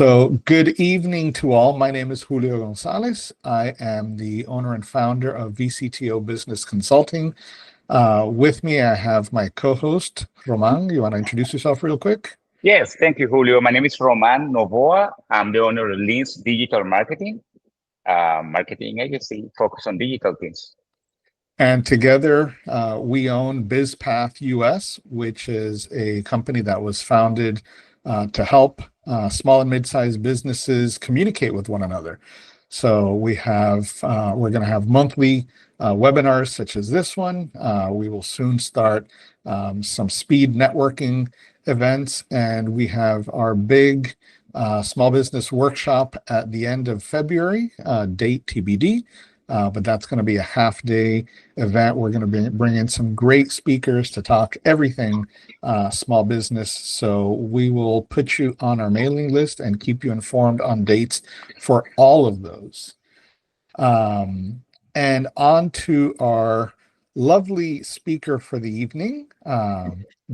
So, good evening to all. My name is Julio Gonzalez. I am the owner and founder of VCTO Business Consulting. With me, I have my co-host, Román. You want to introduce yourself real quick? Yes, thank you, Julio. My name is Román Novoa. I'm the owner of Lean's Digital marketing agency focused on digital things. And together, we own BizPath US, which is a company that was founded to help small and mid-sized businesses communicate with one another. So we're going to have monthly webinars such as this one. We will soon start some speed networking events, and we have our big small business workshop at the end of February, date TBD. But that's going to be a half-day event. We're going to bring in some great speakers to talk everything small business. So we will put you on our mailing list and keep you informed on dates for all of those. And on to our lovely speaker for the evening,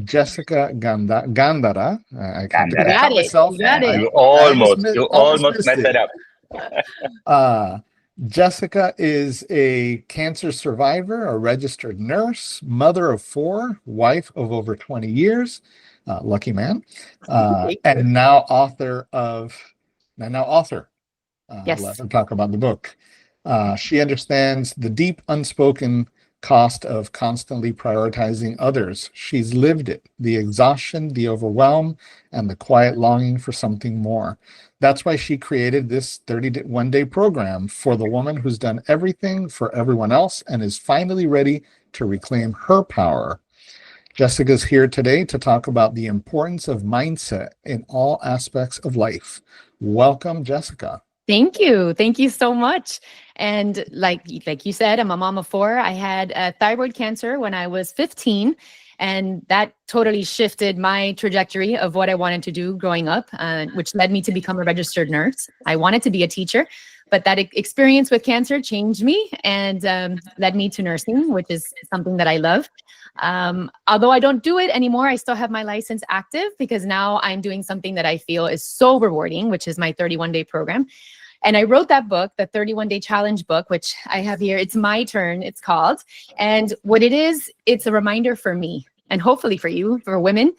Jessica Gandara. I couldn't Gandara. help myself. You got it. You Almost almost missed messed it it. up. Jessica is a cancer survivor, a registered nurse, mother of 4, wife of over 20 years, lucky man, and now author. Yes. Let her talk about the book. She understands the deep, unspoken cost of constantly prioritizing others. She's lived it, the exhaustion, the overwhelm, and the quiet longing for something more. That's why she created this 31-day program for the woman who's done everything for everyone else and is finally ready to reclaim her power. Jessica's here today to talk about the importance of mindset in all aspects of life. Welcome, Jessica. Thank you. Thank you so much. And like you said, I'm a mom of 4. I had thyroid cancer when I was 15, and that totally shifted my trajectory of what I wanted to do growing up, which led me to become a registered nurse. I wanted to be a teacher, but that experience with cancer changed me and led me to nursing, which is something that I love. Although I don't do it anymore, I still have my license active because now I'm doing something that I feel is so rewarding, which is my 31-day program. And I wrote that book, the 31-day challenge book, which I have here. It's my turn, it's called. And what it is, it's a reminder for me and hopefully for you, for women.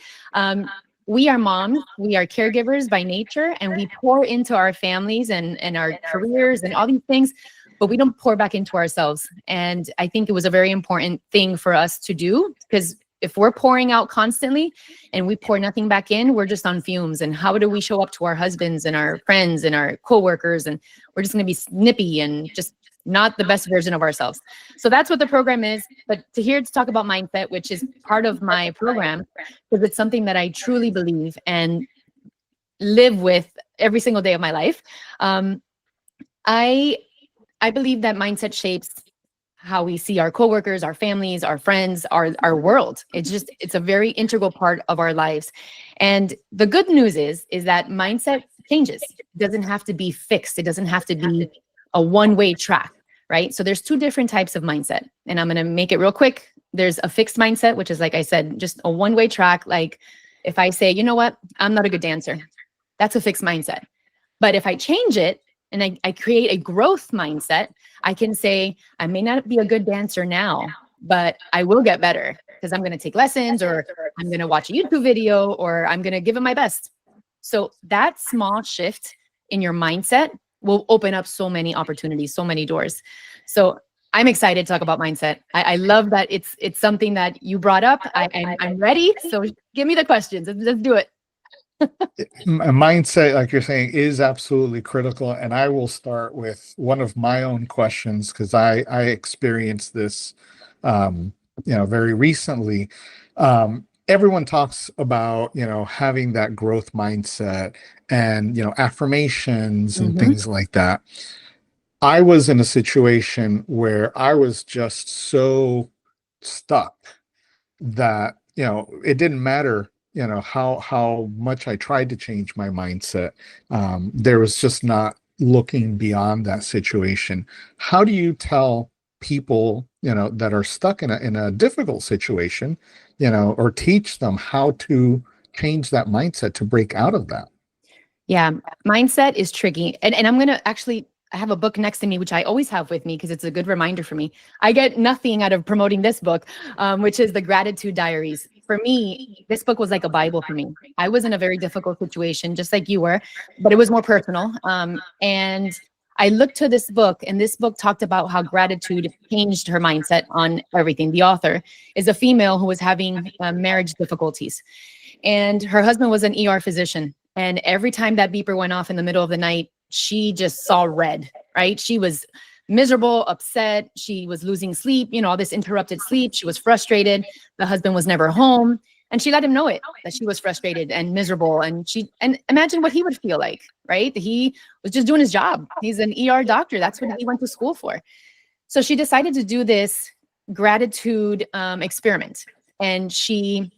We are moms, we are caregivers by nature, and we pour into our families and our careers and all these things, but we don't pour back into ourselves. And I think it was a very important thing for us to do, because if we're pouring out constantly and we pour nothing back in, we're just on fumes. And how do we show up to our husbands and our friends and our coworkers? And we're just going to be snippy and just not the best version of ourselves. So that's what the program is. But to talk about mindset, which is part of my program, because it's something that I truly believe and live with every single day of my life. I believe that mindset shapes how we see our coworkers, our families, our friends, our world. It's a very integral part of our lives. And the good news is that mindset changes. It doesn't have to be fixed. It doesn't have to be a one-way track, right? So there's 2 different types of mindset, and I'm going to make it real quick. There's a fixed mindset, which is, like I said, just a one-way track. Like if I say, you know what, I'm not a good dancer, that's a fixed mindset. But if I change it, and I create a growth mindset, I can say, I may not be a good dancer now, but I will get better because I'm going to take lessons, or I'm going to watch a YouTube video, or I'm going to give it my best. So that small shift in your mindset will open up so many opportunities, so many doors. So I'm excited to talk about mindset. I love that it's something that you brought up. I'm ready. So give me the questions. Let's do it. Mindset, like you're saying, is absolutely critical. And I will start with one of my own questions, because I experienced this very recently. Everyone talks about having that growth mindset and affirmations and things like that. I was in a situation where I was just so stuck that it didn't matter how much I tried to change my mindset. There was just not looking beyond that situation. How do you tell people that are stuck in a difficult situation, or teach them how to change that mindset to break out of that? Yeah, mindset is tricky. And I'm going to actually, I have a book next to me, which I always have with me because it's a good reminder for me. I get nothing out of promoting this book, which is the Gratitude Diaries. For me, this book was like a Bible for me. I was in a very difficult situation, just like you were, but it was more personal. And I looked to this book, and this book talked about how gratitude changed her mindset on everything. The author is a female who was having marriage difficulties, and her husband was an ER physician. And every time that beeper went off in the middle of the night, she just saw red, right? She was miserable, upset. She was losing sleep, all this interrupted sleep. She was frustrated. The husband was never home. And she let him know it, that she was frustrated and miserable. And imagine what he would feel like, right? He was just doing his job. He's an ER doctor. That's what he went to school for. So she decided to do this gratitude experiment. And she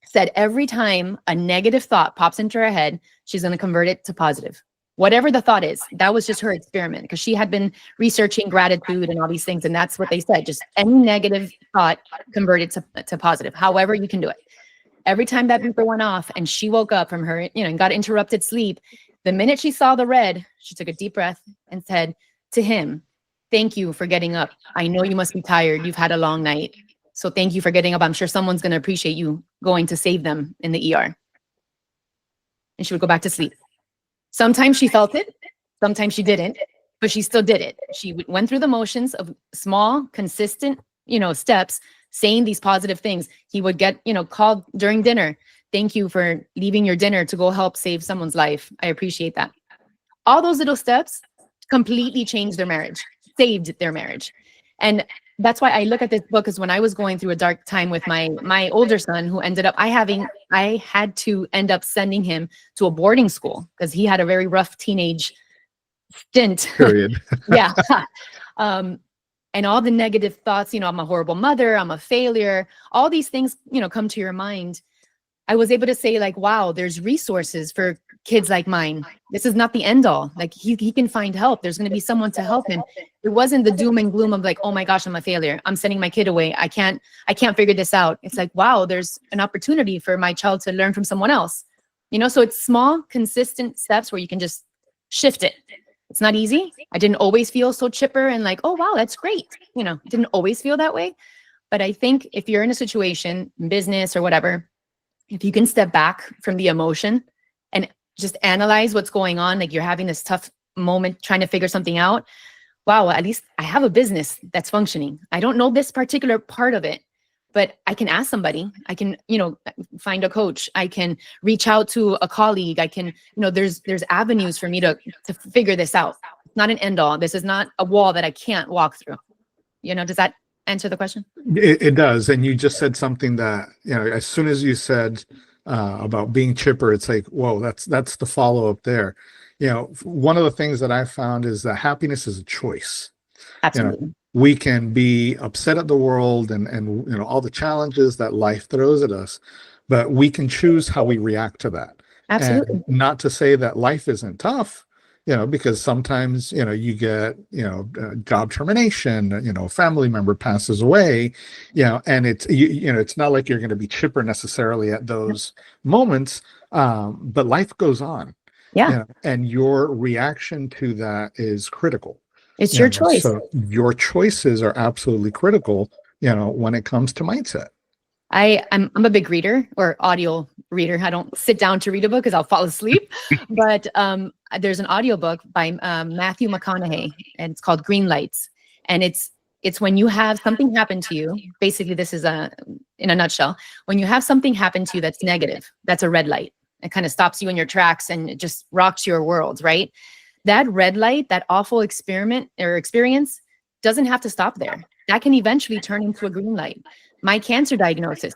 said every time a negative thought pops into her head, she's going to convert it to positive. Whatever the thought is, that was just her experiment, because she had been researching gratitude and all these things. And that's what they said. Just any negative thought, convert it to positive, however you can do it. Every time that beeper went off and she woke up from her, and got interrupted sleep, the minute she saw the red, she took a deep breath and said to him, "Thank you for getting up. I know you must be tired. You've had a long night. So thank you for getting up. I'm sure someone's going to appreciate you going to save them in the ER." And she would go back to sleep. Sometimes she felt it, sometimes she didn't, but she still did it. She went through the motions of small, consistent, steps, saying these positive things. He would get, called during dinner. "Thank you for leaving your dinner to go help save someone's life. I appreciate that." All those little steps completely changed their marriage, saved their marriage. And that's why I look at this book, because when I was going through a dark time with my older son, who ended up, I had to end up sending him to a boarding school because he had a very rough teenage stint. Period. Yeah. And all the negative thoughts, I'm a horrible mother, I'm a failure, all these things, come to your mind. I was able to say, like, wow, there's resources for kids like mine. This is not the end all. Like, he can find help. There's going to be someone to help him. It wasn't the doom and gloom of like, oh my gosh, I'm a failure, I'm sending my kid away, I can't figure this out. It's like, wow, there's an opportunity for my child to learn from someone else. So it's small, consistent steps where you can just shift it. It's not easy. I didn't always feel so chipper and like, oh wow, that's great. Didn't always feel that way. But I think if you're in a situation, business or whatever, if you can step back from the emotion and just analyze what's going on, like you're having this tough moment trying to figure something out. Wow, at least I have a business that's functioning. I don't know this particular part of it, but I can ask somebody. I can, find a coach. I can reach out to a colleague. I can, there's avenues for me to figure this out. It's not an end all. This is not a wall that I can't walk through. Does that answer the question? It does. And you just said something that, as soon as you said about being chipper, it's like, whoa, that's the follow-up there. One of the things that I found is that happiness is a choice. Absolutely. We can be upset at the world and all the challenges that life throws at us, but we can choose how we react to that. Absolutely. And not to say that life isn't tough, because sometimes, you get, job termination, a family member passes away, and it's, it's not like you're going to be chipper necessarily at those moments, but life goes on. Yeah. And your reaction to that is critical. It's your choice. So your choices are absolutely critical, when it comes to mindset. I'm a big reader, or audio reader. I don't sit down to read a book because I'll fall asleep. But there's an audiobook by Matthew McConaughey, and it's called Green Lights. And it's when you have something happen to you. Basically, this is in a nutshell. When you have something happen to you that's negative, that's a red light. It kind of stops you in your tracks and it just rocks your world, right? That red light, that awful experience doesn't have to stop there. That can eventually turn into a green light. My cancer diagnosis,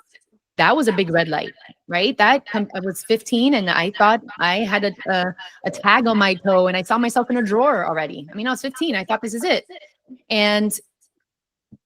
that was a big red light, right? I was 15 and I thought I had a tag on my toe and I saw myself in a drawer already. I was 15. I thought this is it. And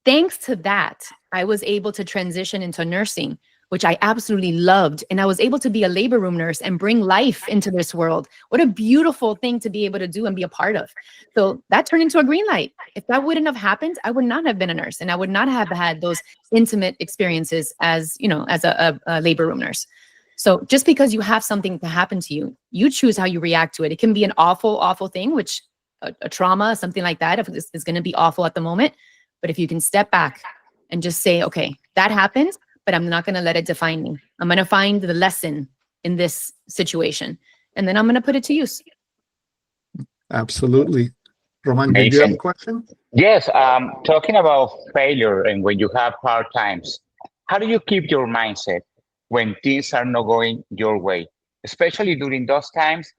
thanks to that, I was able to transition into nursing, which I absolutely loved. And I was able to be a labor room nurse and bring life into this world. What a beautiful thing to be able to do and be a part of. So that turned into a green light. If that wouldn't have happened, I would not have been a nurse, and I would not have had those intimate experiences as a labor room nurse. So just because you have something to happen to you, you choose how you react to it. It can be an awful, awful thing, which a trauma, something like that, if this is going to be awful at the moment. But if you can step back and just say, okay, that happened, but I'm not going to let it define me. I'm going to find the lesson in this situation, and then I'm going to put it to use. Absolutely. Roman, did you have a Amazing. question? Yes, talking about failure and when you have hard times, how do you keep your mindset when things are not going your way, especially during those times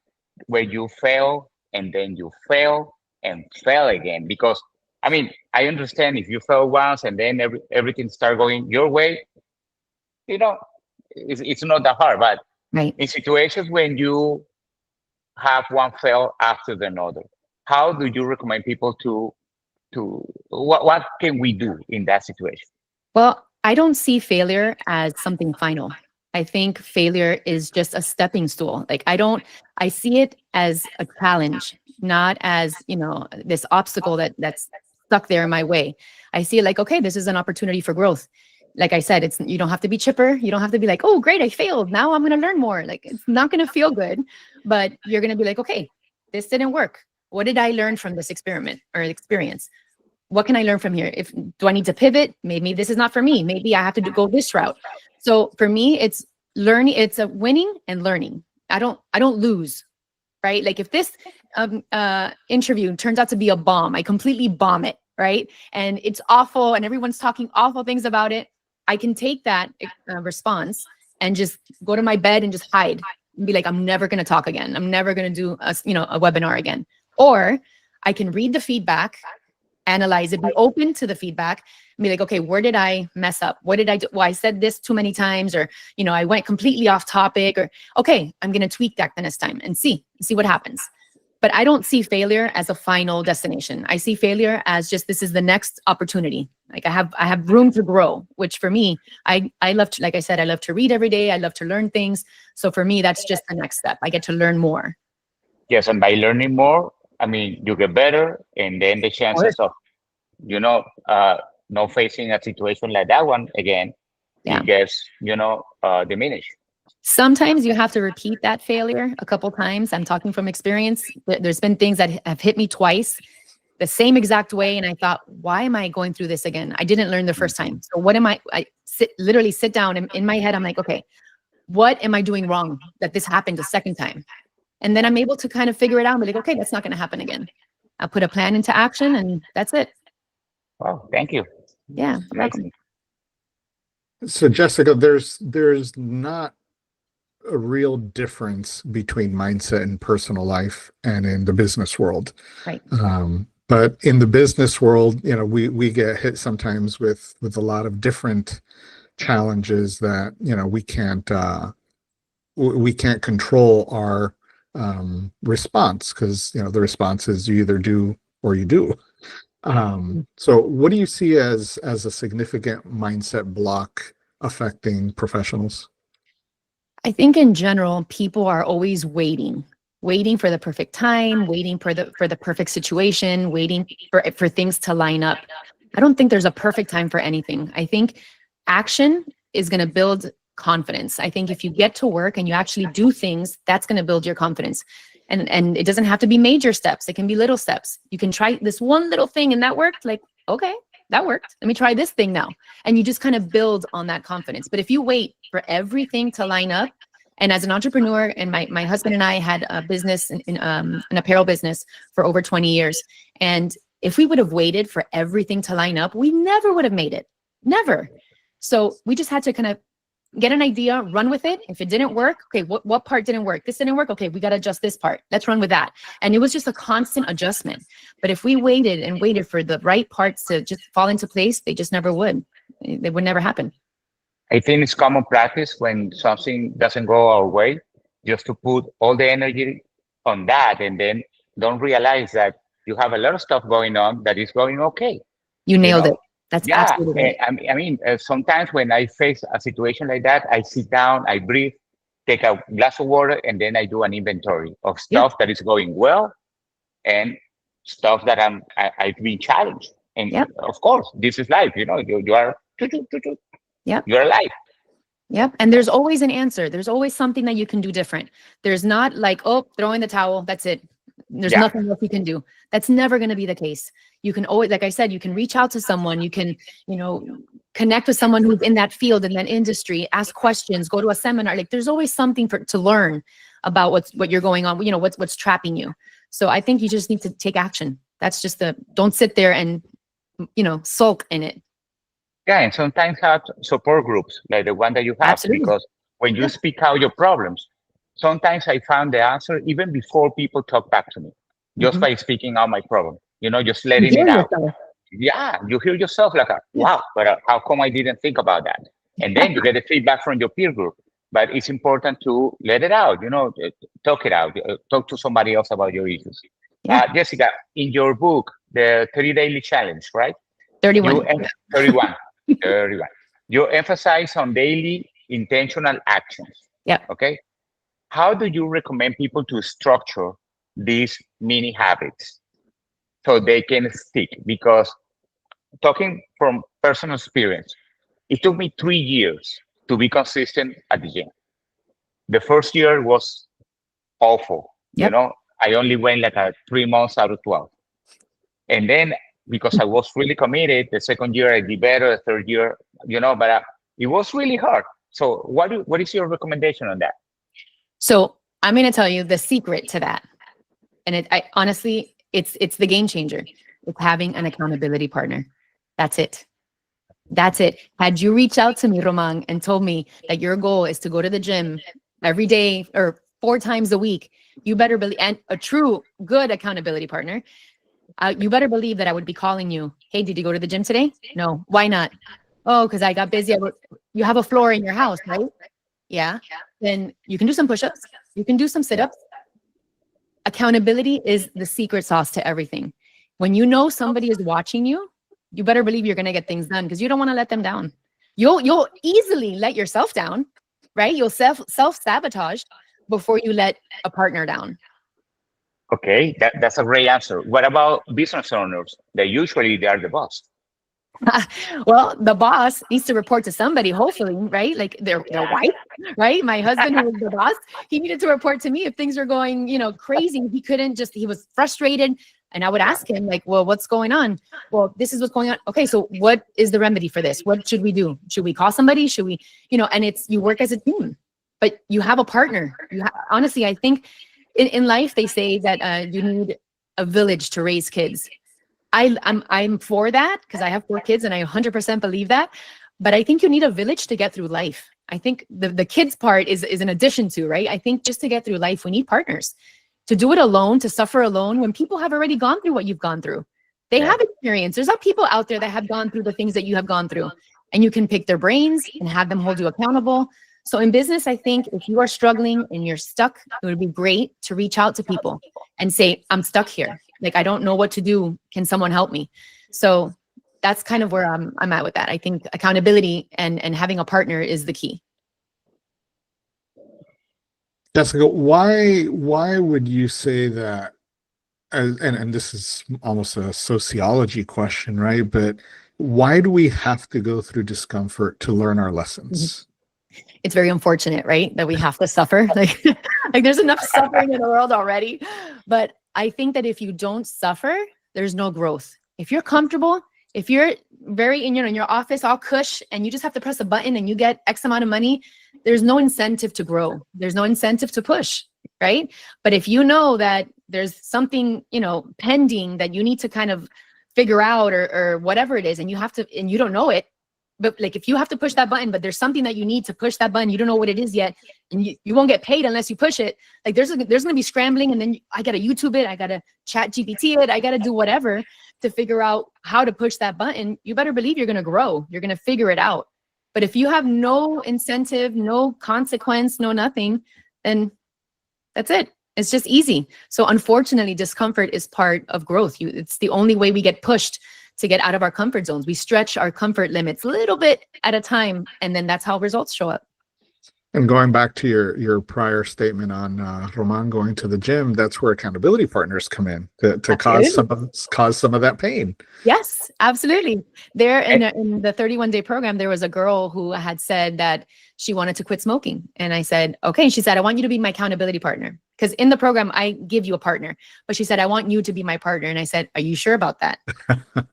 where you fail and then you fail and fail again? Because I mean, I understand if you fail once and then everything start going your way, you know, it's not that hard. But Right. in situations when you have one fail after the another, how do you recommend people to what can we do in that situation? Well, I don't see failure as something final. I think failure is just a stepping stool. Like I see it as a challenge, not as, this obstacle that's stuck there in my way. I see it like, okay, this is an opportunity for growth. Like I said, you don't have to be chipper. You don't have to be like, oh, great, I failed. Now I'm going to learn more. Like, it's not going to feel good, but you're going to be like, okay, this didn't work. What did I learn from this experiment or experience? What can I learn from here? Do I need to pivot? Maybe this is not for me. Maybe I have to go this route. So for me, it's learning. It's a winning and learning. I don't lose, right? Like if this interview turns out to be a bomb, I completely bomb it, right? And it's awful, and everyone's talking awful things about it. I can take that response and just go to my bed and just hide and be like, I'm never going to talk again. I'm never going to do a webinar again. Or I can read the feedback, analyze it, be open to the feedback, and be like, okay, where did I mess up? What did I do? Well, I said this too many times, or, I went completely off topic, or, okay, I'm going to tweak that the next time and see what happens. But I don't see failure as a final destination. I see failure as just, this is the next opportunity. Like I have room to grow, which for me, I love to, like I said, I love to read every day. I love to learn things. So for me, that's just the next step. I get to learn more. Yes, and by learning more, I mean you get better, and then the chances of not facing a situation like that one again, Yeah. it gets diminished. Sometimes you have to repeat that failure a couple times. I'm talking from experience. There's been things that have hit me twice, the same exact way. And I thought, why am I going through this again? I didn't learn the first time. So what am I literally sit down and in my head, I'm like, okay, what am I doing wrong that this happened a second time? And then I'm able to kind of figure it out and be like, okay, that's not going to happen again. I'll put a plan into action, and that's it. Wow, thank you. Yeah. Amazing. So Jessica, there's not a real difference between mindset in personal life and in the business world. Right. But in the business world, we get hit sometimes with a lot of different challenges that, we can't control our response, because, the response is you either do or you do. So what do you see as a significant mindset block affecting professionals? I think in general, people are always waiting for the perfect time, waiting for the perfect situation, waiting for things to line up. I don't think there's a perfect time for anything. I think action is going to build confidence. I think if you get to work and you actually do things, that's going to build your confidence. And it doesn't have to be major steps. It can be little steps. You can try this one little thing and that worked. Like, okay, that worked. Let me try this thing now. And you just kind of build on that confidence. But if you wait for everything to line up, and as an entrepreneur, and my husband and I had a business, an apparel business for over 20 years. And if we would have waited for everything to line up, we never would have made it. Never. So we just had to kind of get an idea, run with it. If it didn't work, okay, what part didn't work? This didn't work. Okay, we got to adjust this part. Let's run with that. And it was just a constant adjustment. But if we waited and waited for the right parts to just fall into place, they just never would. They would never happen. I think it's common practice when something doesn't go our way, just to put all the energy on that, and then don't realize that you have a lot of stuff going on that is going okay. You nailed it. That's absolutely right. I mean, sometimes when I face a situation like that, I sit down, I breathe, take a glass of water, and then I do an inventory of stuff that is going well and stuff that I've been challenged. And of course, this is life. You are you're alive. Yep. And there's always an answer. There's always something that you can do different. There's not like, oh, throw in the towel. That's it. There's Yeah. nothing else you can do. That's never going to be the case. You can always, like I said, you can reach out to someone. You can, connect with someone who's in that field, in that industry, ask questions, go to a seminar. Like there's always something to learn about what you're going on, what's trapping you. So I think you just need to take action. That's just don't sit there and, sulk in it. Yeah, and sometimes have support groups like the one that you have, Absolutely. because when you speak out your problems, sometimes I found the answer even before people talk back to me, just by speaking out my problem, just letting it out. Yeah, you hear yourself like, wow, but how come I didn't think about that? And then you get the feedback from your peer group. But it's important to let it out, talk it out, talk to somebody else about your issues. Yeah. Jessica, in your book, the 30 Daily Challenge, right? 31. 31. 31. You emphasize on daily intentional actions. Yeah. Okay. How do you recommend people to structure these mini habits so they can stick? Because talking from personal experience, it took me 3 years to be consistent at the gym. The first year was awful. Yep. I only went like 3 months out of 12. And then because I was really committed, the second year I did better, the third year, but it was really hard. So what is your recommendation on that? So I'm going to tell you the secret to that. And honestly, it's the game changer. It's having an accountability partner. That's it. That's it. Had you reached out to me, Román, and told me that your goal is to go to the gym every day or 4 times a week, you better believe, and a true good accountability partner, you better believe that I would be calling you. Hey, did you go to the gym today? No. Why not? Oh, because I got busy. You have a floor in your house, right? Yeah. Then you can do some push-ups. You can do some sit-ups. Accountability is the secret sauce to everything. When you know somebody is watching you, you better believe you're going to get things done because you don't want to let them down. You'll easily let yourself down, right? You'll self-sabotage before you let a partner down. Okay, that's a great answer. What about business owners? They are the boss. Well, the boss needs to report to somebody, hopefully, right? Like their wife, right? My husband, who was the boss, he needed to report to me if things are going, crazy. He was frustrated. And I would ask him like, well, what's going on? Well, this is what's going on. Okay, so what is the remedy for this? What should we do? Should we call somebody? Should we, and you work as a team, but you have a partner. Honestly, I think in life, they say that you need a village to raise kids. I'm for that because I have 4 kids and I 100% believe that. But I think you need a village to get through life. I think the kids part is an addition to, right? I think just to get through life, we need partners. To do it alone, to suffer alone, when people have already gone through what you've gone through. They have experience. There's not people out there that have gone through the things that you have gone through. And you can pick their brains and have them hold you accountable. So in business, I think if you are struggling and you're stuck, it would be great to reach out to people and say, I'm stuck here. Like, I don't know what to do. Can someone help me? So that's kind of where I'm at with that. I think accountability and having a partner is the key. Jessica, why would you say that? And this is almost a sociology question, right? But why do we have to go through discomfort to learn our lessons? It's very unfortunate, right? That we have to suffer. Like there's enough suffering in the world already. But I think that if you don't suffer, there's no growth. If you're comfortable, if you're very in your office, all cush, and you just have to press a button and you get X amount of money, there's no incentive to grow. There's no incentive to push, right? But if you know that there's something, pending that you need to kind of figure out or whatever it is, and you don't know it, but like if you have to push that button, but there's something that you need to push that button, you don't know what it is yet, and you won't get paid unless you push it. Like there's going to be scrambling, and then I got to YouTube it, I got to chat GPT it, I got to do whatever to figure out how to push that button. You better believe you're going to grow. You're going to figure it out. But if you have no incentive, no consequence, no nothing, then that's it. It's just easy. So unfortunately, discomfort is part of growth. It's the only way we get pushed to get out of our comfort zones. We stretch our comfort limits a little bit at a time, and then that's how results show up. And going back to your prior statement on Román going to the gym, that's where accountability partners come in to cause some of that pain. Yes, absolutely. There in the 31-day program, there was a girl who had said that she wanted to quit smoking. And I said, okay. And she said, I want you to be my accountability partner. Because in the program, I give you a partner. But she said, I want you to be my partner. And I said, are you sure about that?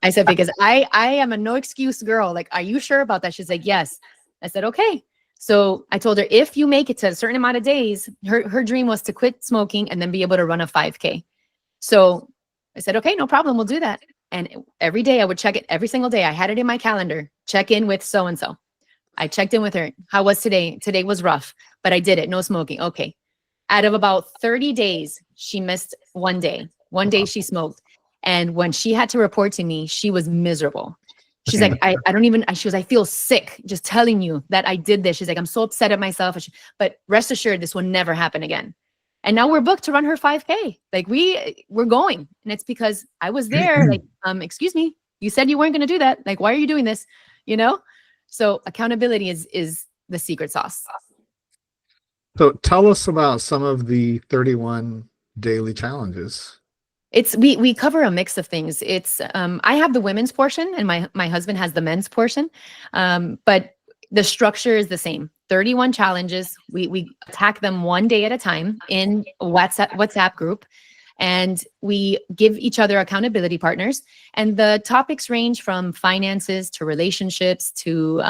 I said, because I am a no excuse girl. Like, are you sure about that? She's like, yes. I said, okay. So I told her, if you make it to a certain amount of days, her dream was to quit smoking and then be able to run a 5K. So I said, okay, no problem. We'll do that. And every day I would check it every single day. I had it in my calendar, check in with so-and-so. I checked in with her. How was today? Today was rough, but I did it. No smoking. Okay. Out of about 30 days, she missed one day. One day she smoked. And when she had to report to me, she was miserable. She's like, I don't even, she was, I feel sick just telling you that I did this. She's like, I'm so upset at myself. But rest assured, this will never happen again. And now we're booked to run her 5K. Like we're going. And it's because I was there. Like, excuse me, you said you weren't going to do that. Like, why are you doing this? You know? So accountability is the secret sauce. So tell us about some of the 31 daily challenges. We cover a mix of things. It's I have the women's portion and my husband has the men's portion. But the structure is the same. 31 challenges. We attack them one day at a time in a WhatsApp group. And we give each other accountability partners. And the topics range from finances to relationships to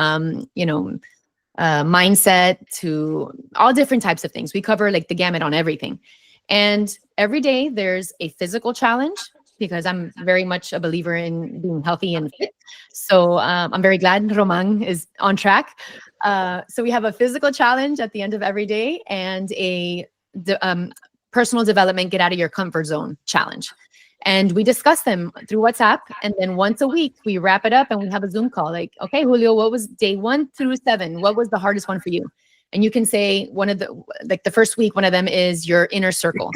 mindset to all different types of things. We cover like the gamut on everything. And every day there's a physical challenge because I'm very much a believer in being healthy and fit. So I'm very glad Román is on track. So we have a physical challenge at the end of every day and a personal development, get out of your comfort zone challenge. And we discuss them through WhatsApp. And then once a week, we wrap it up and we have a Zoom call. Like, okay, Julio, what was day 1 through 7? What was the hardest one for you? And you can say the first week, one of them is your inner circle.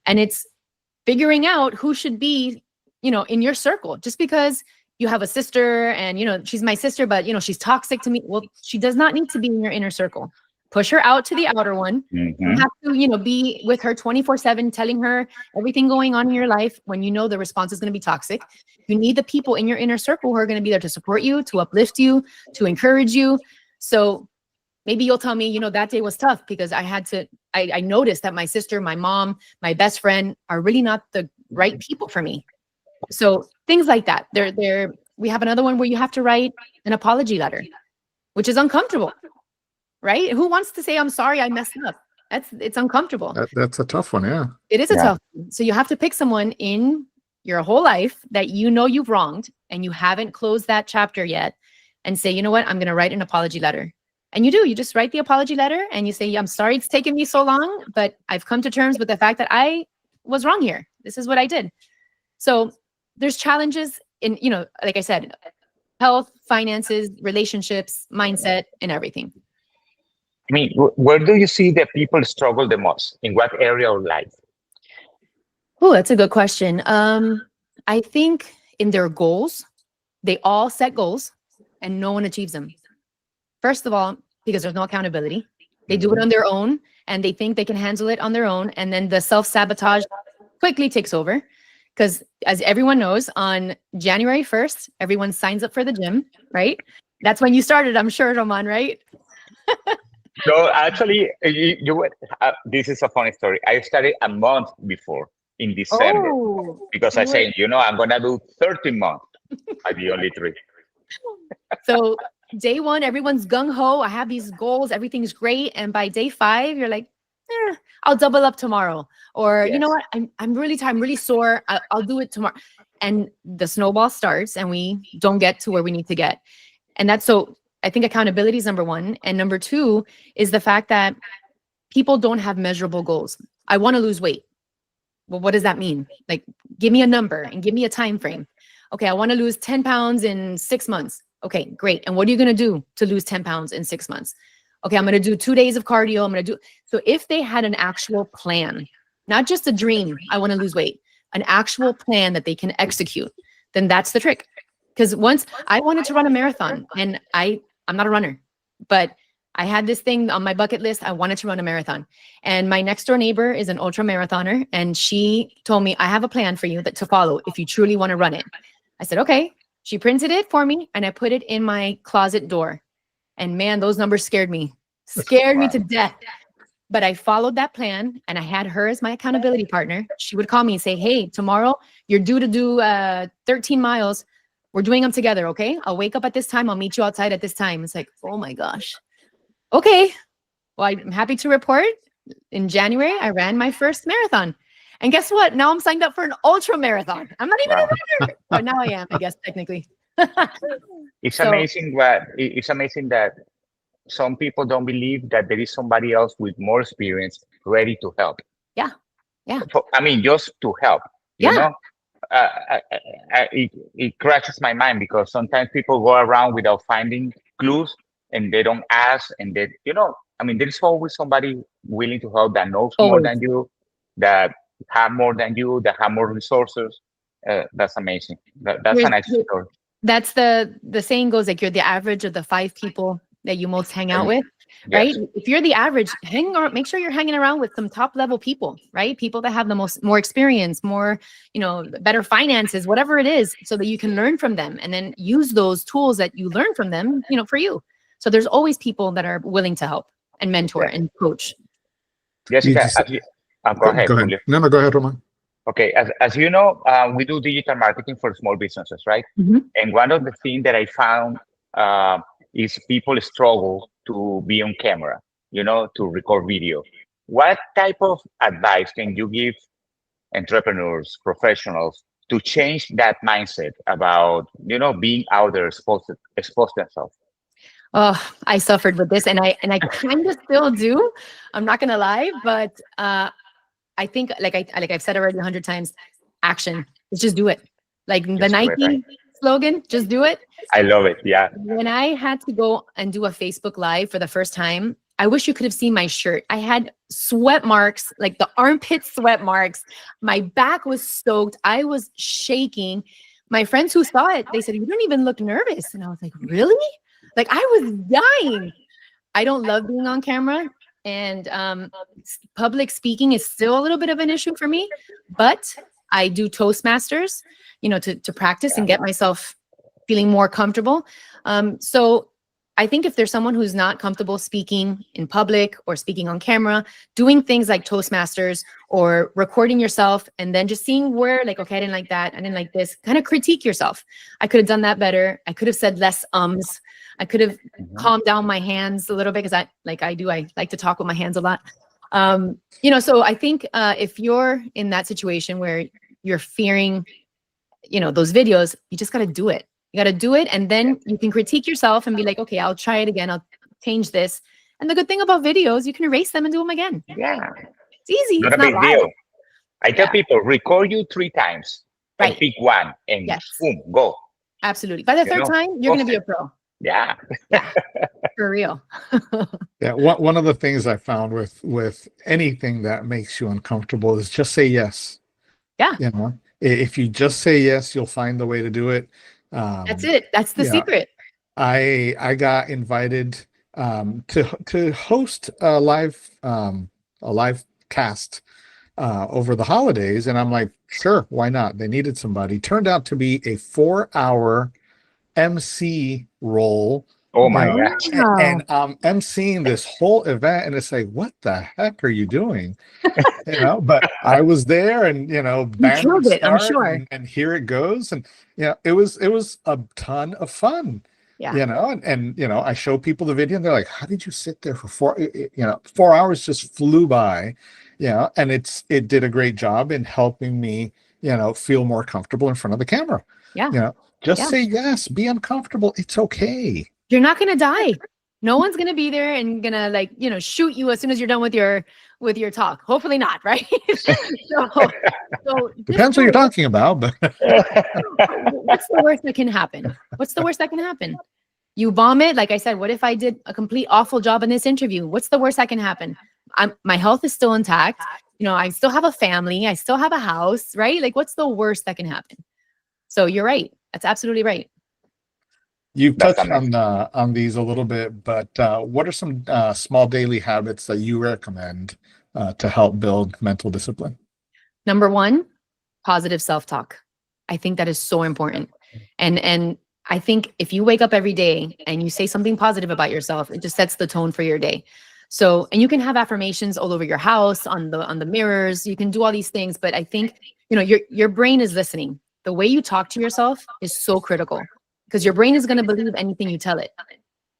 And it's figuring out who should be, in your circle. Just because you have a sister and, she's my sister, but, she's toxic to me. Well, she does not need to be in your inner circle. Push her out to the outer one. You have to, be with her 24/7, telling her everything going on in your life when the response is going to be toxic. You need the people in your inner circle who are going to be there to support you, to uplift you, to encourage you. So maybe you'll tell me, that day was tough because I noticed that my sister, my mom, my best friend are really not the right people for me. So things like that. We have another one where you have to write an apology letter, which is uncomfortable. Right? Who wants to say, I'm sorry, I messed up? It's uncomfortable. That's a tough one. Yeah. It is a tough one. So you have to pick someone in your whole life that you've wronged and you haven't closed that chapter yet and say, you know what, I'm going to write an apology letter. And you just write the apology letter and you say, I'm sorry it's taken me so long, but I've come to terms with the fact that I was wrong here. This is what I did. So there's challenges in, like I said, health, finances, relationships, mindset, and everything. I mean, where do you see that people struggle the most? In what area of life? Oh, that's a good question. I think in their goals, they all set goals and no one achieves them. First of all, because there's no accountability. They do it on their own and they think they can handle it on their own. And then the self-sabotage quickly takes over. Because as everyone knows, on January 1st, everyone signs up for the gym, right? That's when you started, I'm sure, Román, right? No, actually, this is a funny story. I started a month before in December because I said, I'm going to do 13 months. I did only 3. So day 1, everyone's gung-ho. I have these goals. Everything's great. And by day 5, you're like, I'll double up tomorrow. Or, you know what? I'm really tired. I'm really sore. I'll do it tomorrow. And the snowball starts and we don't get to where we need to get. And that's so... I think accountability is number 1. And number 2 is the fact that people don't have measurable goals. I want to lose weight. Well, what does that mean? Like, give me a number and give me a time frame. Okay, I want to lose 10 pounds in 6 months. Okay, great. And what are you going to do to lose 10 pounds in 6 months? Okay, I'm going to do 2 days of cardio. I'm going to do. So if they had an actual plan, not just a dream, I want to lose weight, an actual plan that they can execute, then that's the trick. Because once I wanted to run a marathon and I'm not a runner, but I had this thing on my bucket list. I wanted to run a marathon. And my next door neighbor is an ultra marathoner. And she told me, I have a plan for you to follow if you truly want to run it. I said, okay. She printed it for me and I put it in my closet door. And man, those numbers scared me to death. But I followed that plan and I had her as my accountability partner. She would call me and say, hey, tomorrow you're due to do 13 miles. We're doing them together, okay? I'll wake up at this time. I'll meet you outside at this time. It's like, oh my gosh. Okay. Well, I'm happy to report in January, I ran my first marathon. And guess what? Now I'm signed up for an ultra marathon. I'm not even a runner, but now I am, I guess, technically. It's amazing that some people don't believe that there is somebody else with more experience ready to help. Yeah. I mean, just to help, you know? It crashes my mind because sometimes people go around without finding clues and they don't ask, and they, I mean, there's always somebody willing to help that knows more than you, that have more than you, that have more resources. That's amazing. That's a nice story. That's the saying goes, like, you're the average of the 5 people that you most hang out with, right? Yes. If you're the average, make sure you're hanging around with some top level people, right? People that have more experience, more, better finances, whatever it is, so that you can learn from them and then use those tools that you learn from them, for you. So there's always people that are willing to help and mentor and coach. Jessica, go ahead. Julio. No, go ahead, Román. Okay, as you know, we do digital marketing for small businesses, right? Mm-hmm. And one of the things that I found is people struggle to be on camera, to record video. What type of advice can you give entrepreneurs, professionals to change that mindset about, being out there, expose themselves? Oh, I suffered with this, and I kind of still do. I'm not gonna lie, but I think, like I've said already 100 times, action. Just do it. Like the Nike slogan, just do it. I love it. Yeah. When I had to go and do a Facebook Live for the first time, I wish you could have seen my shirt. I had sweat marks, like the armpit sweat marks. My back was soaked. I was shaking. My friends who saw it, they said, you don't even look nervous. And I was like, really? Like, I was dying. I don't love being on camera. And public speaking is still a little bit of an issue for me, but I do Toastmasters, to practice and get myself feeling more comfortable. So I think if there's someone who's not comfortable speaking in public or speaking on camera, doing things like Toastmasters or recording yourself and then just seeing where, like, okay, I didn't like that, I didn't like this, kind of critique yourself. I could have done that better. I could have said less ums. I could have calmed down my hands a little bit, because I like to talk with my hands a lot. So I think if you're in that situation where you're fearing, those videos, you just got to do it. You got to do it. And then you can critique yourself and be like, okay, I'll try it again. I'll change this. And the good thing about videos, you can erase them and do them again. Yeah. It's easy. Not a big deal. I tell people, record you 3 times and pick one and boom, go. Absolutely. By the third time, you're going to be a pro. Yeah. For real. Yeah. One of the things I found with anything that makes you uncomfortable is just say yes. Yeah. If you just say yes, you'll find the way to do it. That's it. That's the secret. I got invited to host a live cast over the holidays, and I'm like, sure, why not? They needed somebody. Turned out to be a 4-hour MC role. Oh my gosh. And emceeing this whole event, and it's like, what the heck are you doing? But I was there, and band killed it, I'm sure. and here it goes, and it was a ton of fun. Yeah. And I show people the video, and they're like, how did you sit there for 4 hours just flew by, and it did a great job in helping me, feel more comfortable in front of the camera. Yeah. Just say yes, be uncomfortable. It's okay. You're not going to die. No one's going to be there and going to shoot you as soon as you're done with your talk. Hopefully not, right? so depends what you're talking about, but what's the worst that can happen? What's the worst that can happen? You bomb it. Like I said, what if I did a complete awful job in this interview? What's the worst that can happen? My health is still intact. I still have a family. I still have a house, right? Like, what's the worst that can happen? So you're right. That's absolutely right. You've That's touched amazing. on these a little bit, but what are some small daily habits that you recommend to help build mental discipline? Number one, positive self-talk. I think that is so important. And I think if you wake up every day and you say something positive about yourself, it just sets the tone for your day. So, and you can have affirmations all over your house, on the mirrors, you can do all these things, but I think, your brain is listening. The way you talk to yourself is so critical because your brain is going to believe anything you tell it.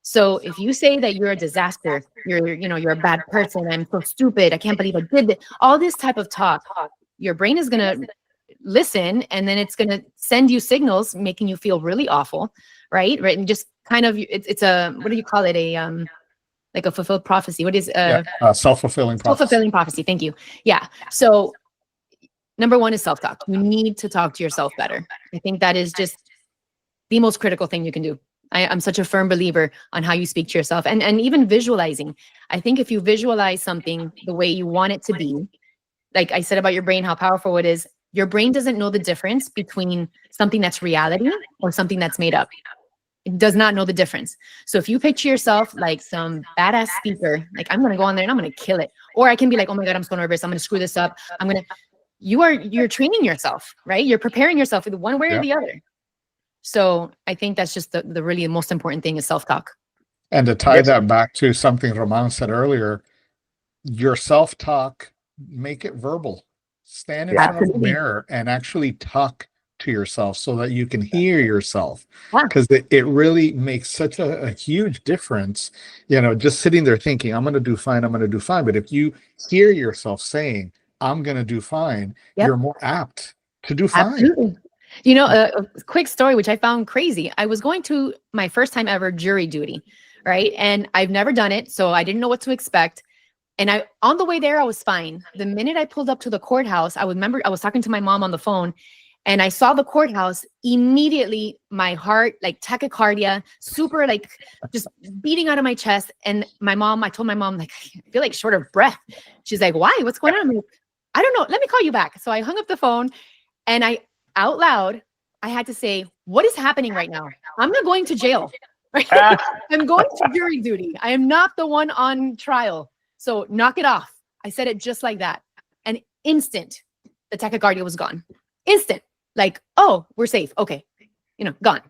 So if you say that you're a disaster, you're a bad person, I'm so stupid, I can't believe I did it, all this type of talk, your brain is going to listen, and then it's going to send you signals making you feel really awful, right? And just kind of, it's a, what do you call it? Like a fulfilled prophecy. What is self-fulfilling prophecy. Self-fulfilling prophecy. Thank you. Yeah. So number one is self-talk. You need to talk to yourself better. I think that is just the most critical thing you can do. I'm such a firm believer on how you speak to yourself, and even visualizing. I think if you visualize something the way you want it to be, like I said about your brain, how powerful it is, your brain doesn't know the difference between something that's reality or something that's made up. It does not know the difference. So if you picture yourself like some badass speaker, like I'm going to go on there and I'm going to kill it. Or I can be like, oh my God, I'm so nervous, I'm going to screw this up. You're training yourself, right? You're preparing yourself with one way or the other. So I think that's just the really most important thing is self-talk. And to tie that back to something Román said earlier, your self-talk, make it verbal. Stand in front of the mirror and actually talk to yourself so that you can hear yourself. Because it really makes such a huge difference, just sitting there thinking, I'm going to do fine, I'm going to do fine. But if you hear yourself saying, I'm going to do fine, you're more apt to do fine. Absolutely. A quick story, which I found crazy. I was going to my first time ever jury duty, right? And I've never done it, so I didn't know what to expect. And on the way there, I was fine. The minute I pulled up to the courthouse, I remember I was talking to my mom on the phone, and I saw the courthouse. Immediately, my heart, like tachycardia, super like just beating out of my chest. And I told my mom, like, I feel like short of breath. She's like, why? What's going on? I'm like, I don't know. Let me call you back. So I hung up the phone, and out loud, I had to say, what is happening right now? I'm not going to jail. Right? I'm going to jury duty. I am not the one on trial. So knock it off. I said it just like that. And instant, the tachycardia was gone. Instant. Like, oh, we're safe. Okay. Gone.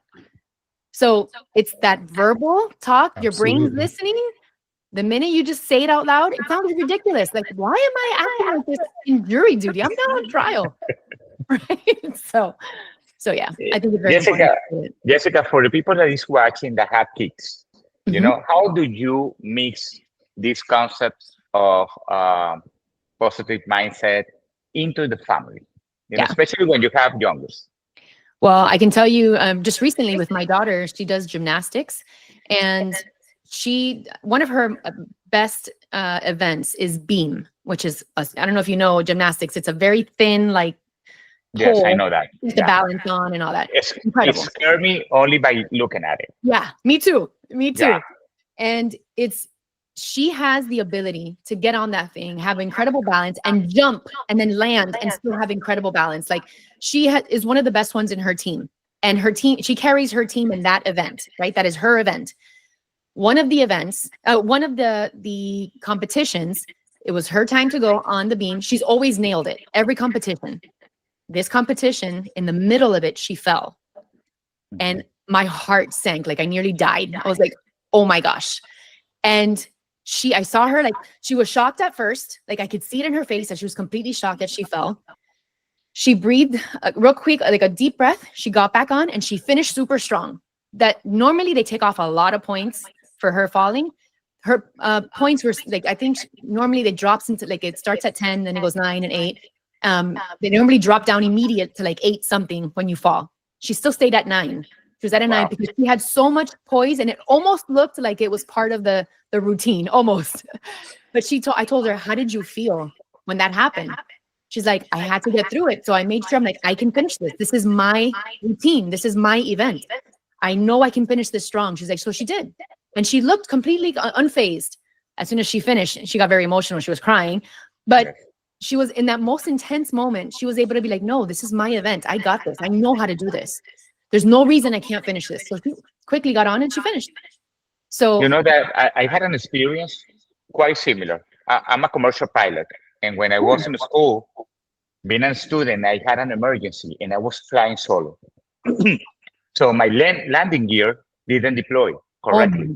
So it's that verbal talk. Your brain's listening. The minute you just say it out loud, it sounds ridiculous. Like, why am I acting like this in jury duty? I'm not on trial. Right? So yeah, I think it's very important. Jessica, for the people that is watching that have kids, how do you mix these concepts of positive mindset into the family? Especially when you have youngest. Well, I can tell you, just recently with my daughter, she does gymnastics, and one of her best events is beam, which is I don't know if you know gymnastics. It's a very thin, like, yes, I know that. The balance on and all that. It's incredible. It scared me only by looking at it. Yeah, me too. Yeah. And she has the ability to get on that thing, have incredible balance, and jump and then land and still have incredible balance. Like she is one of the best ones in her team, and she carries her team in that event, right? That is her event. One of the events, one of the competitions, it was her time to go on the beam. She's always nailed it, every competition. This competition, in the middle of it, she fell. And my heart sank, like I nearly died. I was like, oh my gosh. And I saw her, like, she was shocked at first. Like I could see it in her face that she was completely shocked that she fell. She breathed real quick, like a deep breath. She got back on and she finished super strong. That normally they take off a lot of points for her falling. Her points were like, I think normally it drops into, like, it starts at 10, then it goes 9 and 8. They normally drop down immediate to like 8 something when you fall. She still stayed at 9. She was at a 9 because she had so much poise, and it almost looked like it was part of the routine, almost. But I told her, how did you feel when that happened? She's like, I had to get through it. So I made sure, I'm like, I can finish this. This is my routine. This is my event. I know I can finish this strong. She's like, so she did. And she looked completely unfazed. As soon as she finished, she got very emotional. She was crying. But she was in that most intense moment. She was able to be like, no, this is my event. I got this. I know how to do this. There's no reason I can't finish this. So she quickly got on and she finished. So You know that I had an experience quite similar. I'm a commercial pilot, and when I was in school, being a student, I had an emergency, and I was flying solo. So my landing gear didn't deploy oh correctly.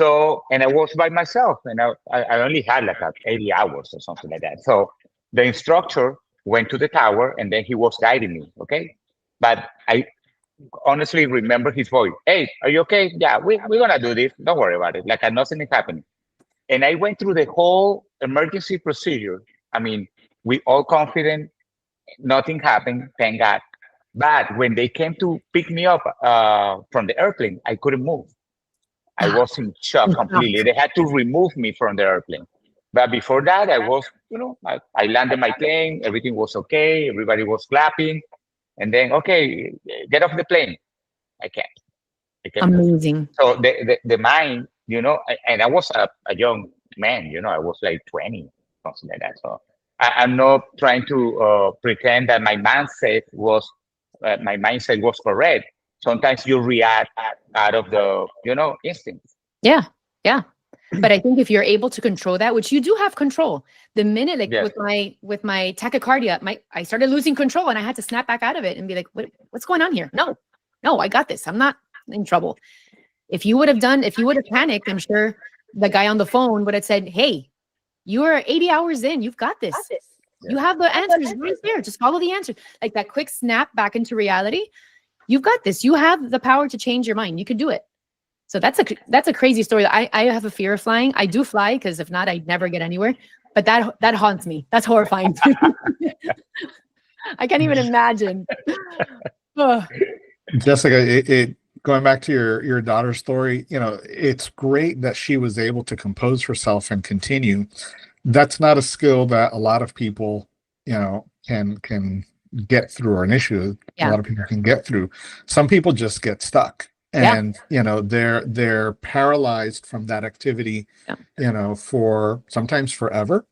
So, and I was by myself, and I only had like 80 hours or something like that. So the instructor went to the tower, and then he was guiding me. Okay, but I honestly remember his voice. Hey, are you okay? Yeah, we're gonna do this. Don't worry about it. Like nothing is happening. And I went through the whole emergency procedure. I mean, we all confident, nothing happened, thank God. But when they came to pick me up from the airplane, I couldn't move. I was in shock completely. They had to remove me from the airplane. But before that, I was, I landed my plane. Everything was okay. Everybody was clapping. And then, okay, get off the plane. I can't. I can't. amazing. So the mind, and I was a young man, I was like 20, something like that. So I'm not trying to pretend that my mindset was correct. Sometimes you react out of the, instinct. Yeah. But I think if you're able to control that, which you do have control, the minute Yes. with my tachycardia, I started losing control and I had to snap back out of it and be like, what's going on here? No, I got this. I'm not in trouble. If you would have panicked, I'm sure the guy on the phone would have said, hey, you are 80 hours in, you've got this. You have the answers right there. Just follow the answer. Like that quick snap back into reality. You've got this. You have the power to change your mind. You could do it. So that's a crazy story. I have a fear of flying. I do fly because if not, I'd never get anywhere. But that haunts me. That's horrifying. I can't even imagine. Ugh. Jessica, going back to your daughter's story, it's great that she was able to compose herself and continue. That's not a skill that a lot of people, can get through, or an issue a lot of people can get through. Some people just get stuck. And they're paralyzed from that activity, for sometimes forever.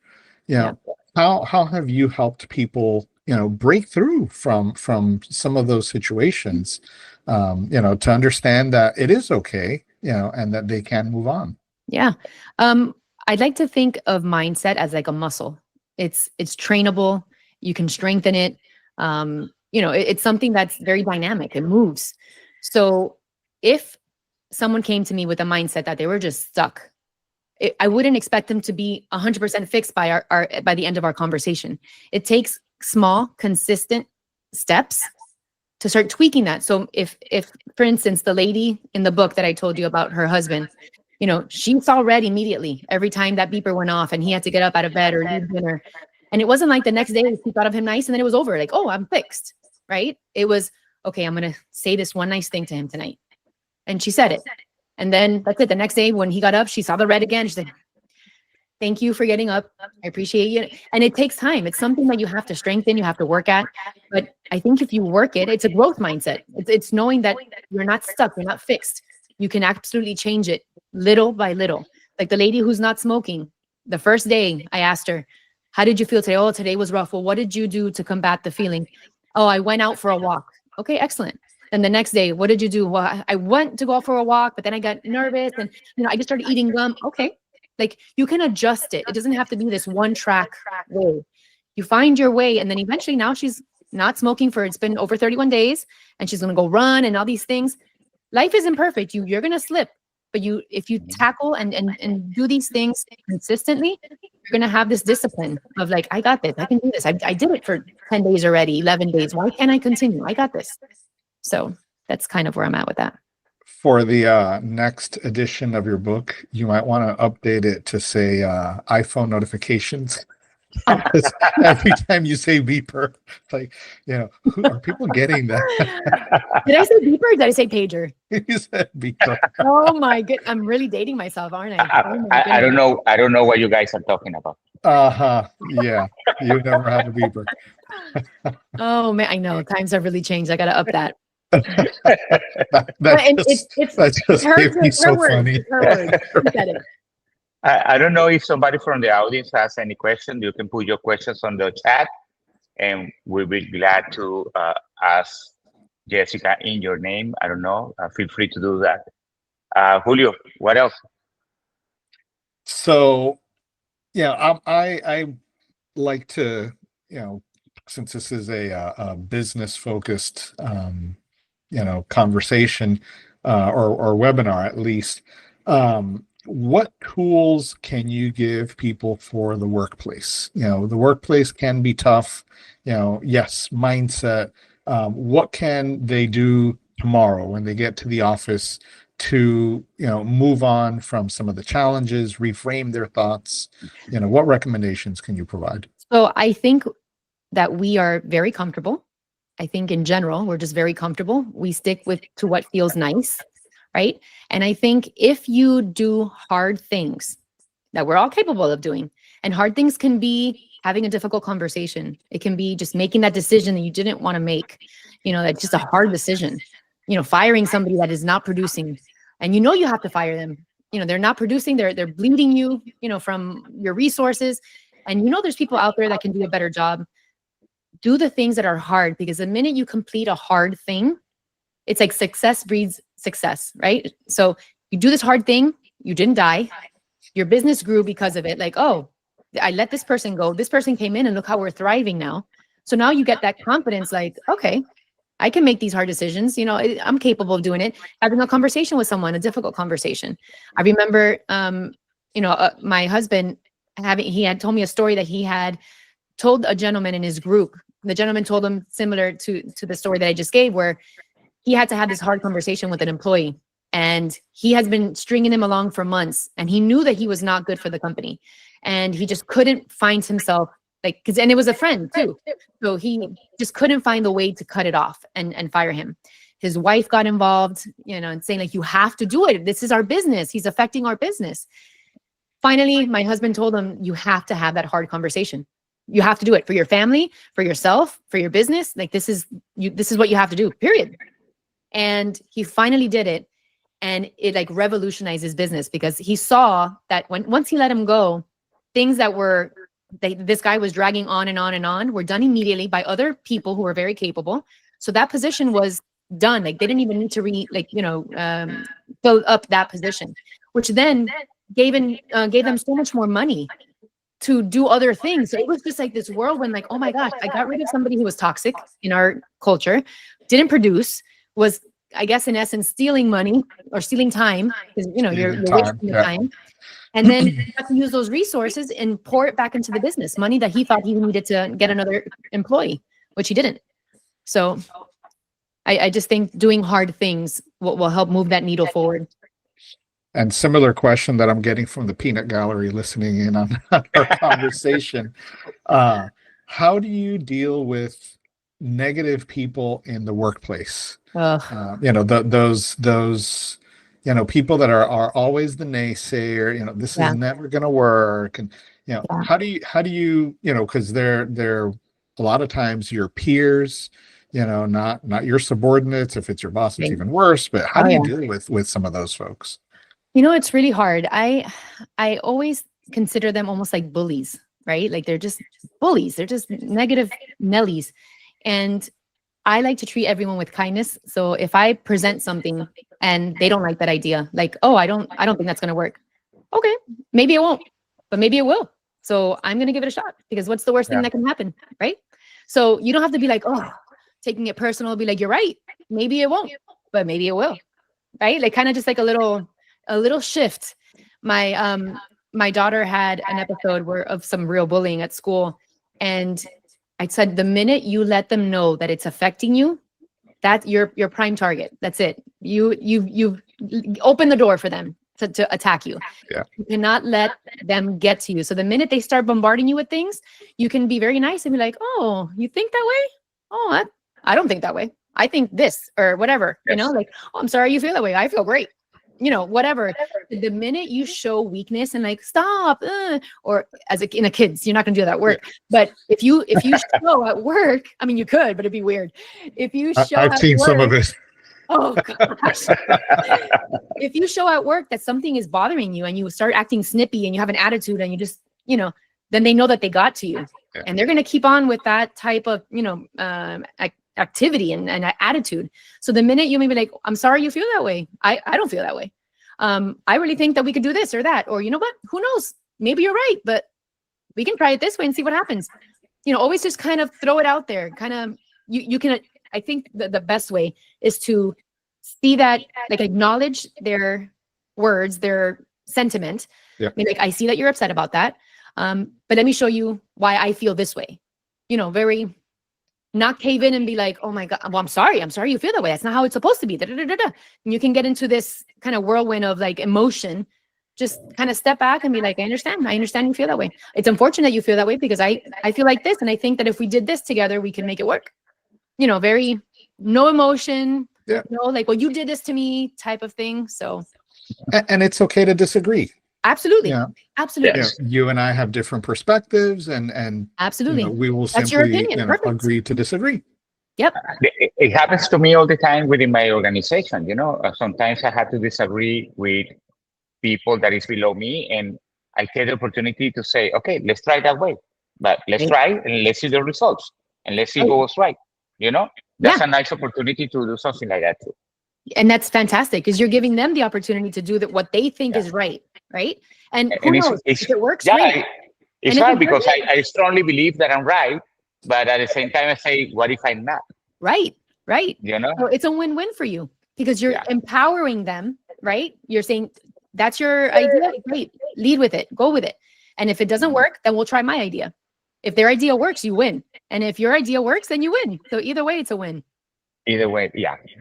How have you helped people, break through from some of those situations, to understand that it is okay, and that they can move on? Yeah. I'd like to think of mindset as like a muscle. It's trainable. You can strengthen it. It's something that's very dynamic. It moves. So if someone came to me with a mindset that they were just stuck, I wouldn't expect them to be 100% fixed by by the end of our conversation. It takes small, consistent steps to start tweaking that. So if for instance, the lady in the book that I told you about, her husband, she saw red immediately every time that beeper went off and he had to get up out of bed or leave dinner. And it wasn't like the next day she thought of him nice and then it was over. Like, oh, I'm fixed, right? It was, okay, I'm going to say this one nice thing to him tonight. And she said it. And then that's it. The next day when he got up, she saw the red again. She said, thank you for getting up. I appreciate you. And it takes time. It's something that you have to strengthen, you have to work at. But I think if you work it, it's a growth mindset. It's knowing that you're not stuck, you're not fixed. You can absolutely change it little by little. Like the lady who's not smoking, the first day I asked her, how did you feel today? Oh, today was rough. Well, what did you do to combat the feeling? Oh, I went out for a walk. Okay, excellent. Then the next day, what did you do? Well, I went to go for a walk, but then I got nervous and I just started eating gum. Okay. Like you can adjust it. It doesn't have to be this one track way. You find your way. And then eventually now she's not smoking it's been over 31 days and she's going to go run and all these things. Life isn't perfect. You're going to slip, but if you tackle and do these things consistently, you're going to have this discipline of like, I got this. I can do this. I did it for 10 days already, 11 days. Why can't I continue? I got this. So that's kind of where I'm at with that. For the next edition of your book, you might want to update it to say iPhone notifications. Every time you say beeper, like, are people getting that? Did I say beeper or did I say pager? You said beeper. Oh my good. I'm really dating myself, aren't I? Oh I don't know. I don't know what you guys are talking about. Yeah. You never had a beeper. Oh man, I know. Times have really changed. I got to up that. That just made me so funny. I don't know if somebody from the audience has any questions. You can put your questions on the chat, and we'll be glad to ask Jessica in your name. I don't know. Feel free to do that. Julio, what else? So, yeah, I like to, since this is a business focused, conversation, or webinar at least, what tools can you give people for the workplace? The workplace can be tough, yes, mindset. What can they do tomorrow when they get to the office to, move on from some of the challenges, reframe their thoughts? What recommendations can you provide? So I think that we are very comfortable. I think in general, we're just very comfortable. We stick to what feels nice, right? And I think if you do hard things that we're all capable of doing, and hard things can be having a difficult conversation. It can be just making that decision that you didn't want to make, that's just a hard decision. Firing somebody that is not producing, and you have to fire them. They're not producing, they're bleeding you, from your resources. And there's people out there that can do a better job. Do the things that are hard, because the minute you complete a hard thing, it's like success breeds success, right? So you do this hard thing, you didn't die, your business grew because of it. Like, oh, I let this person go, this person came in, and look how we're thriving now. So now you get that confidence, like, okay, I can make these hard decisions. I'm capable of doing it. Having a conversation with someone, a difficult conversation. I remember, my husband he had told me a story that he had told a gentleman in his group. The gentleman told him similar to the story that I just gave, where he had to have this hard conversation with an employee, and he has been stringing him along for months, and he knew that he was not good for the company, and he just couldn't find himself, and it was a friend too. So he just couldn't find the way to cut it off and fire him. His wife got involved, and saying, like, you have to do it. This is our business. He's affecting our business. Finally, my husband told him, you have to have that hard conversation. You have to do it for your family, for yourself, for your business. Like, this is what you have to do, period. And he finally did it. And it revolutionized his business, because he saw that once he let him go, things that were, this guy was dragging on and on and on, were done immediately by other people who were very capable. So that position was done. They didn't even need to fill up that position, which then gave them so much more money to do other things. So it was just this whirlwind, oh my gosh, I got rid of somebody who was toxic in our culture, didn't produce, was, I guess, in essence, stealing money or stealing time, because you're wasting the time. And then you have to use those resources and pour it back into the business, money that he thought he needed to get another employee, which he didn't. So I just think doing hard things will help move that needle forward. And similar question that I'm getting from the peanut gallery listening in on our conversation. How do you deal with negative people in the workplace? Those people that are always the naysayer, this is never going to work. And, how do you, because they're a lot of times your peers, not your subordinates. If it's your boss, it's even worse. But how do you deal with some of those folks? It's really hard. I always consider them almost like bullies, right? Like, they're just bullies. They're just negative Nellies. And I like to treat everyone with kindness. So if I present something and they don't like that idea, like, oh, I don't think that's going to work. Okay, maybe it won't, but maybe it will. So I'm going to give it a shot, because what's the worst thing that can happen, right? So you don't have to be like, oh, taking it personal, be like, you're right. Maybe it won't, but maybe it will, right? Kind of just a little shift. My daughter had an episode of some real bullying at school, and I said, the minute you let them know that it's affecting you, that's your prime target. That's it. You've opened the door for them to attack you. Yeah. You cannot let them get to you. So the minute they start bombarding you with things, you can be very nice and be like, oh, you think that way? Oh, I don't think that way. I think this, or whatever, Yes. oh, I'm sorry you feel that way. I feel great. Whatever. The minute you show weakness and stop, or in a kids, you're not going to do that work. But if you show at work, I mean, you could, but it'd be weird. If you show, I've seen some of it. Oh gosh. If you show at work that something is bothering you, and you start acting snippy, and you have an attitude, and you just, then they know that they got to you, and they're going to keep on with that type of, activity and attitude. So the minute you may be like, I'm sorry you feel that way. I don't feel that way. I really think that we could do this or that, or you know what, who knows, maybe you're right, but we can try it this way and see what happens. Always just kind of throw it out there. Kind of, you can, I think the best way is to see that, like, acknowledge their words, their sentiment. Yeah. Like, I see that you're upset about that. But let me show you why I feel this way. Very not cave in and be like, oh my God, well, I'm sorry you feel that way. That's not how it's supposed to be. Da, da, da, da, da. And you can get into this kind of whirlwind of like emotion. Just kind of step back and be like, I understand you feel that way. It's unfortunate you feel that way because I feel like this. And I think that if we did this together, we can make it work. Very no emotion, yeah. Like, well, you did this to me type of thing. So. And it's okay to disagree. Absolutely. Yeah. Absolutely. Yes. You and I have different perspectives and absolutely. We will That's your simply opinion. agree to disagree. Yep. It happens to me all the time within my organization. Sometimes I have to disagree with people that is below me, and I take the opportunity to say, okay, let's try that way, but let's try and let's see the results and let's see who was right. That's a nice opportunity to do something like that too. And that's fantastic because you're giving them the opportunity to do what they think is right. And who knows, if it works, great. It's hard because I strongly believe that I'm right, but at the same time I say, what if I'm not? Right. So it's a win-win for you because you're empowering them, right? You're saying, that's your idea, great, lead with it, go with it. And if it doesn't work, then we'll try my idea. If their idea works, you win. And if your idea works, then you win. So either way, it's a win. Either way,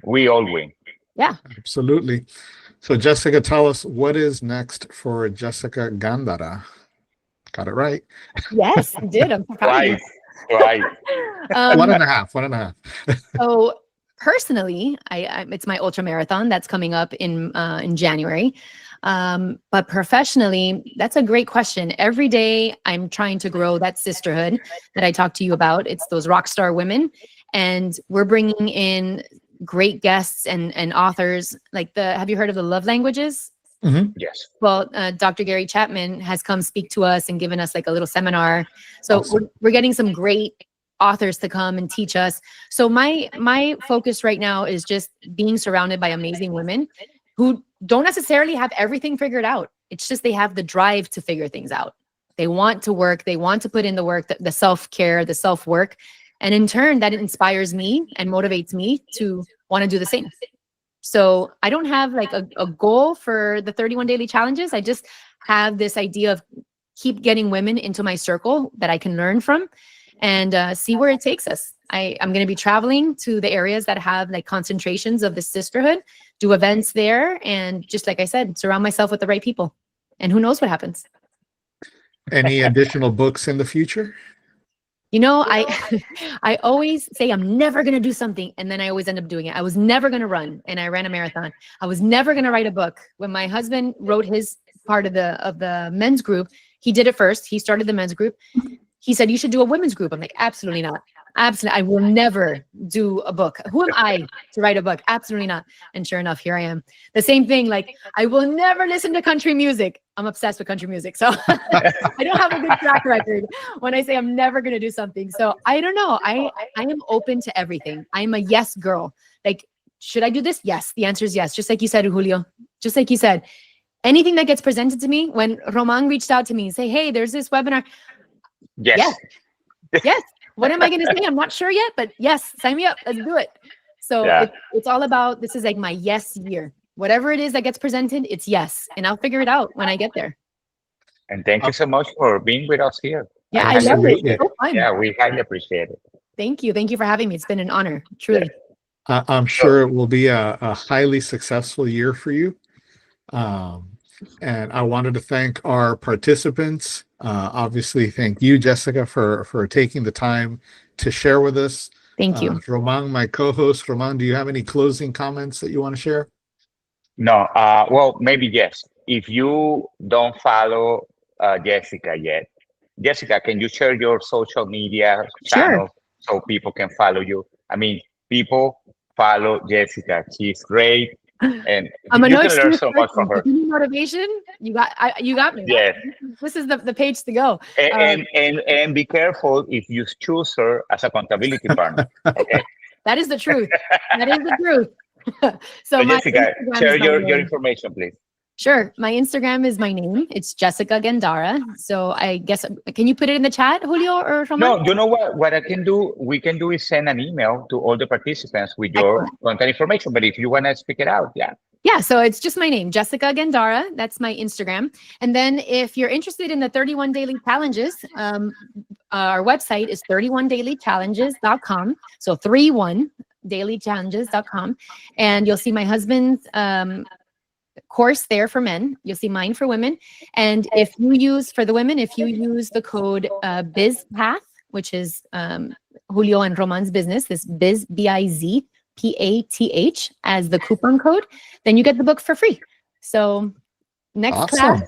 we all win. Yeah. Absolutely. So Jessica, tell us what is next for Jessica Gandara. Got it right. Yes, I did. I'm surprised. Right. One and a half. So personally, it's my ultra marathon that's coming up in January. But professionally, that's a great question. Every day I'm trying to grow that sisterhood that I talked to you about. It's those rock star women, and we're bringing in great guests and authors. Like have you heard of the love languages? Mm-hmm. Yes. Well, Dr. Gary Chapman has come speak to us and given us like a little seminar. So awesome. we're getting some great authors to come and teach us. So my focus right now is just being surrounded by amazing women who don't necessarily have everything figured out. It's just they have the drive to figure things out. They want to work. They want to put in the work, the self-care, the self-work. And in turn, that inspires me and motivates me to want to do the same. So I don't have like a goal for the 31 daily challenges. I just have this idea of keep getting women into my circle that I can learn from and see where it takes us. I'm going to be traveling to the areas that have like concentrations of the sisterhood, do events there, and just like I said, surround myself with the right people. And who knows what happens. Any additional books in the future? I always say I'm never going to do something, and then I always end up doing it. I was never going to run, and I ran a marathon. I was never going to write a book. When my husband wrote his part of the men's group, he did it first. He started the men's group. He said, you should do a women's group. I'm like, absolutely not. Absolutely. I will never do a book. Who am I to write a book? Absolutely not. And sure enough, here I am. The same thing. Like, I will never listen to country music. I'm obsessed with country music. So I don't have a good track record when I say I'm never going to do something. So I don't know. I am open to everything. I'm a yes girl. Like, should I do this? Yes. The answer is yes. Just like you said, Julio, just like you said, anything that gets presented to me, when Román reached out to me and say, hey, there's this webinar. Yes. Yes. What am I going to say? I'm not sure yet, but yes, sign me up. Let's do it. So it's all about, this is like my yes year. Whatever it is that gets presented, it's yes. And I'll figure it out when I get there. And thank you so much for being with us here. Yeah, I love it. It's so fun. Yeah, we highly appreciate it. Thank you. Thank you for having me. It's been an honor, truly. I'm sure it will be a highly successful year for you. And I wanted to thank our participants. Obviously, thank you, Jessica, for taking the time to share with us. Thank you. Román, my co-host. Román, do you have any closing comments that you want to share? No, well, maybe yes. If you don't follow Jessica yet, Jessica, can you share your social media channel so people can follow you? I mean, people follow Jessica. She's great. And I'm you can learn so much from her. Motivation, you got me. Yeah, this is the page to go. And be careful if you choose her as accountability partner. Okay, That is the truth. That is the truth. So my Jessica, Instagram share is my your name. information, please. Sure. My Instagram is my name. It's Jessica Gandara. So I guess, can you put it in the chat, Julio or Román? No, you know what? What I can do, we can do is send an email to all the participants with your Excellent. contact information. But if you want to speak it out, yeah. Yeah, so it's just my name, Jessica Gandara. That's my Instagram. And then if you're interested in the 31 daily challenges, our website is 31dailychallenges.com. So 31dailychallenges.com. And you'll see my husband's course there for men. You'll see mine for women. And if you use, for the women, if you use the code BizPath, which is Julio and Román's business, this Biz, BIZPATH as the coupon code, then you get the book for free. So next class,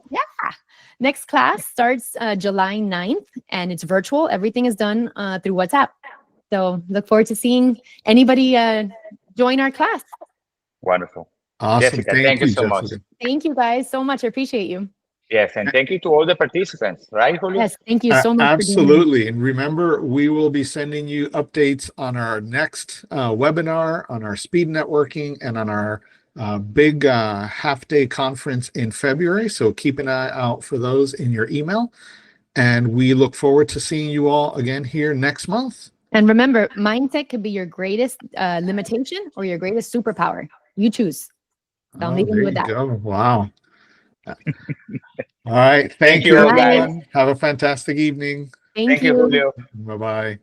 next class starts July 9th, and it's virtual. Everything is done through WhatsApp. So look forward to seeing anybody join our class. Wonderful. Awesome. Jessica, thank you so much. Thank you guys so much. I appreciate you. Yes, and thank you to all the participants, right, Julio? Yes, thank you so much. Absolutely. And remember, we will be sending you updates on our next webinar, on our speed networking, and on our big half-day conference in February. So keep an eye out for those in your email. And we look forward to seeing you all again here next month. And remember, mindset could be your greatest limitation or your greatest superpower. You choose. So I'm leaving you with that. Go. Wow. All right. Thank you, you, everyone. Have a fantastic evening. Thank you. Julio. Bye-bye.